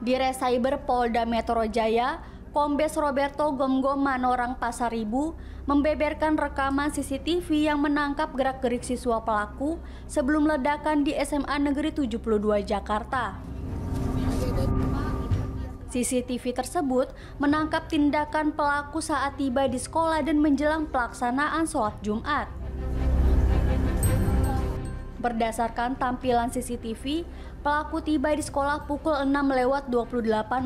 Di Res Cyber Polda Metro Jaya, Kombes Roberto Gomgom Manorang Pasaribu membeberkan rekaman CCTV yang menangkap gerak-gerik siswa pelaku sebelum ledakan di SMA Negeri 72 Jakarta. CCTV tersebut menangkap tindakan pelaku saat tiba di sekolah dan menjelang pelaksanaan sholat Jumat. Berdasarkan tampilan CCTV, pelaku tiba di sekolah pukul 6:28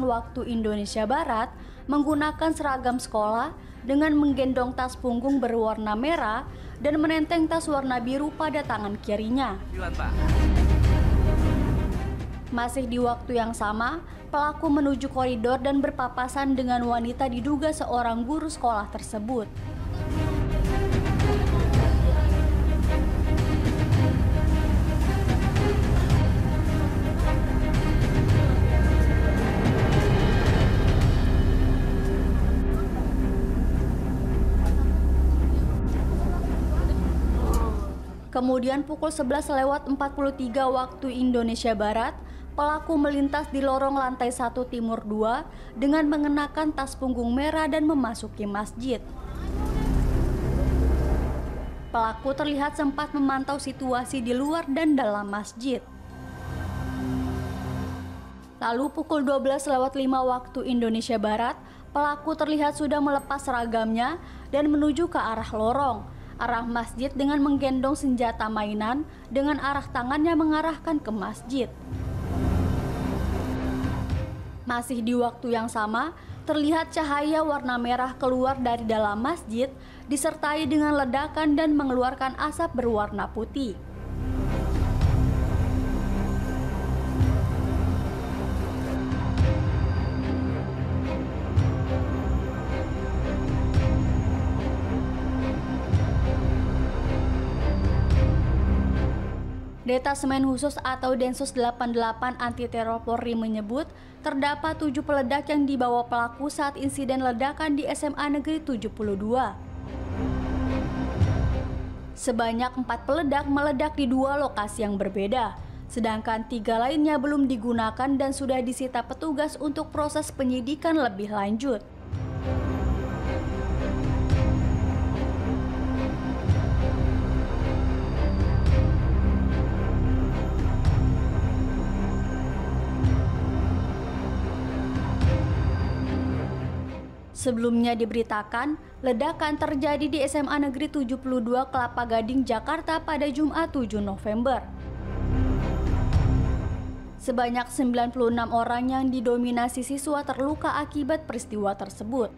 waktu Indonesia Barat menggunakan seragam sekolah dengan menggendong tas punggung berwarna merah dan menenteng tas warna biru pada tangan kirinya. Masih di waktu yang sama, pelaku menuju koridor dan berpapasan dengan wanita diduga seorang guru sekolah tersebut. Kemudian pukul 11:43 waktu Indonesia Barat, pelaku melintas di lorong lantai 1 Timur 2 dengan mengenakan tas punggung merah dan memasuki masjid. Pelaku terlihat sempat memantau situasi di luar dan dalam masjid. Lalu pukul 12:05 waktu Indonesia Barat, pelaku terlihat sudah melepas seragamnya dan menuju ke arah lorong, arah masjid dengan menggendong senjata mainan dengan arah tangannya mengarahkan ke masjid. Masih di waktu yang sama, terlihat cahaya warna merah keluar dari dalam masjid disertai dengan ledakan dan mengeluarkan asap berwarna putih. Detasemen Khusus atau Densus 88 Anti Teror Polri menyebut terdapat 7 peledak yang dibawa pelaku saat insiden ledakan di SMA Negeri 72. Sebanyak 4 peledak meledak di 2 lokasi yang berbeda, sedangkan 3 lainnya belum digunakan dan sudah disita petugas untuk proses penyidikan lebih lanjut. Sebelumnya diberitakan, ledakan terjadi di SMA Negeri 72 Kelapa Gading, Jakarta pada Jumat 7 November. Sebanyak 96 orang yang didominasi siswa terluka akibat peristiwa tersebut.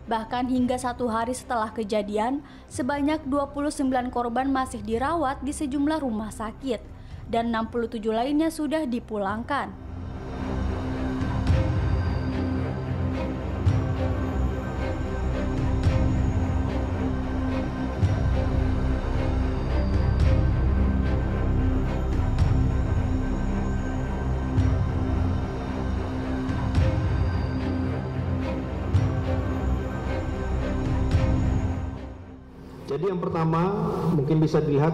Bahkan hingga 1 hari setelah kejadian, sebanyak 29 korban masih dirawat di sejumlah rumah sakit, dan 67 lainnya sudah dipulangkan. Jadi yang pertama mungkin bisa dilihat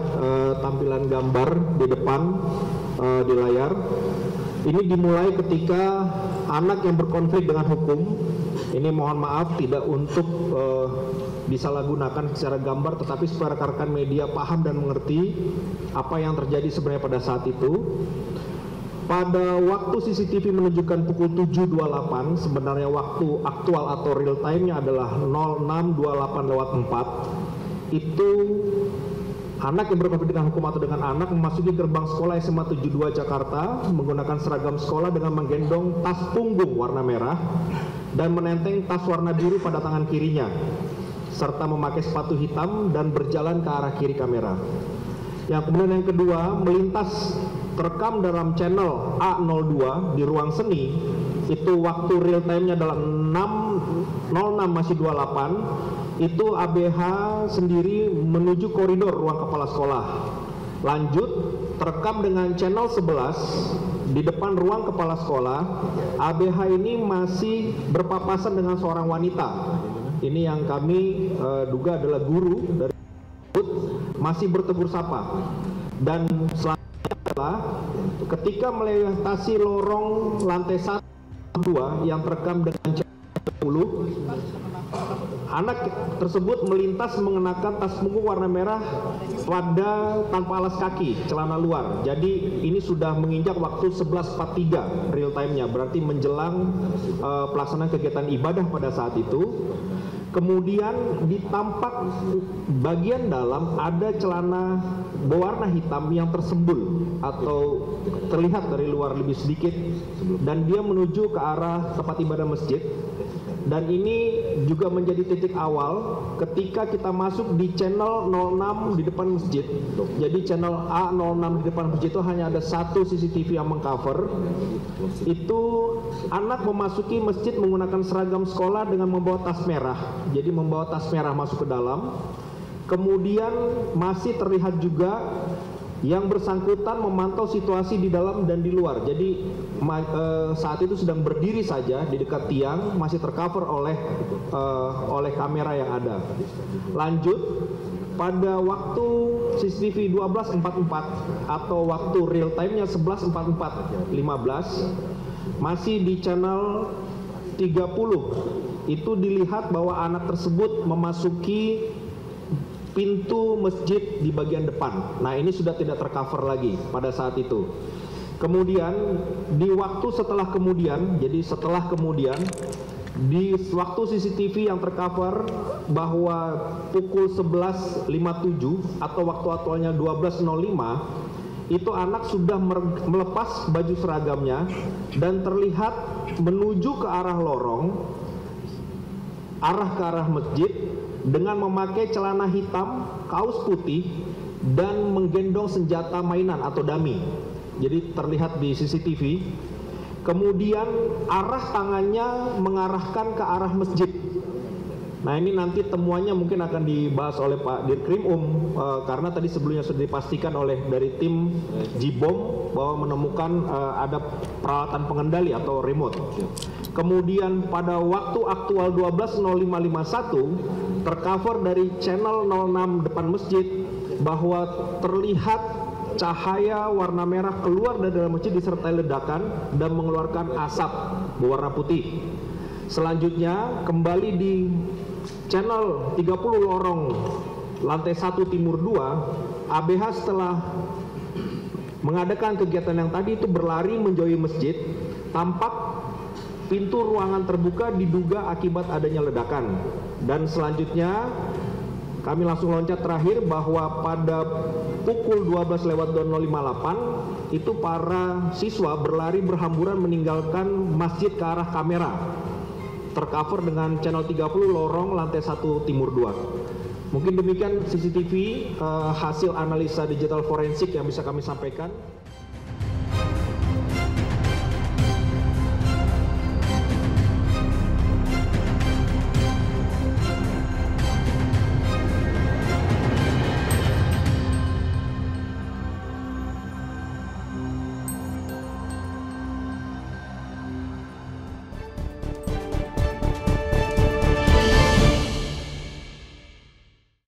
tampilan gambar di depan di layar. Ini dimulai ketika anak yang berkonflik dengan hukum. Ini mohon maaf tidak untuk disalahgunakan secara gambar, tetapi supaya rekan-rekan media paham dan mengerti apa yang terjadi sebenarnya pada saat itu. Pada waktu CCTV menunjukkan pukul 7.28, sebenarnya waktu aktual atau real time-nya adalah 06.28/4. Itu anak yang berkonflik dengan hukum atau dengan anak memasuki gerbang sekolah SMA 72 Jakarta menggunakan seragam sekolah dengan menggendong tas punggung warna merah dan menenteng tas warna biru pada tangan kirinya, serta memakai sepatu hitam dan berjalan ke arah kiri kamera. Yang kemudian yang kedua, melintas terekam dalam channel A02 di ruang seni. Itu waktu real time-nya adalah 06.28. Itu ABH sendiri menuju koridor ruang kepala sekolah. Lanjut, terekam dengan channel 11 di depan ruang kepala sekolah. ABH ini masih berpapasan dengan seorang wanita. Ini yang kami duga adalah guru dari masih bertegur sapa. Dan selanjutnya ketika melewati lorong lantai 1 2 yang terekam dengan channel 10, anak tersebut melintas mengenakan tas punggung warna merah tanpa alas kaki, celana luar. Jadi ini sudah menginjak waktu 11.43 real time-nya, berarti menjelang pelaksanaan kegiatan ibadah pada saat itu. Kemudian di tampak bagian dalam ada celana berwarna hitam yang tersembul atau terlihat dari luar lebih sedikit, dan dia menuju ke arah tempat ibadah masjid. Dan ini juga menjadi titik awal ketika kita masuk di channel 06 di depan masjid. Jadi channel A06 di depan masjid itu hanya ada satu CCTV yang mengcover. Itu anak memasuki masjid menggunakan seragam sekolah dengan membawa tas merah. Jadi membawa tas merah masuk ke dalam. Kemudian masih terlihat juga yang bersangkutan memantau situasi di dalam dan di luar. Jadi saat itu sedang berdiri saja di dekat tiang, masih tercover oleh kamera yang ada. Lanjut, pada waktu CCTV 12.44 atau waktu real time-nya 11.44.15 masih di channel 30, itu dilihat bahwa anak tersebut memasuki pintu masjid di bagian depan. Nah, ini sudah tidak tercover lagi pada saat itu. Kemudian di waktu setelah kemudian, jadi setelah kemudian di waktu CCTV yang tercover bahwa pukul 11.57 atau waktu aktualnya 12.05, itu anak sudah melepas baju seragamnya dan terlihat menuju ke arah lorong, ke arah masjid, dengan memakai celana hitam, kaos putih, dan menggendong senjata mainan atau dummy. Jadi terlihat di CCTV. Kemudian arah tangannya mengarahkan ke arah masjid. Nah, ini nanti temuannya mungkin akan dibahas oleh Pak Dirkrim karena tadi sebelumnya sudah dipastikan oleh dari tim Jibom bahwa menemukan ada peralatan pengendali atau remote. Kemudian pada waktu aktual 12.05.51 tercover dari channel 06 depan masjid bahwa terlihat cahaya warna merah keluar dari dalam masjid disertai ledakan dan mengeluarkan asap berwarna putih. Selanjutnya kembali di channel 30 lorong lantai 1 timur 2, ABH setelah mengadakan kegiatan yang tadi itu berlari menjauhi masjid, tampak pintu ruangan terbuka diduga akibat adanya ledakan. Dan selanjutnya kami langsung loncat terakhir bahwa pada pukul 12.0058 itu para siswa berlari berhamburan meninggalkan masjid ke arah kamera, tercover dengan channel 30 lorong lantai 1 timur 2. Mungkin demikian CCTV hasil analisa digital forensik yang bisa kami sampaikan.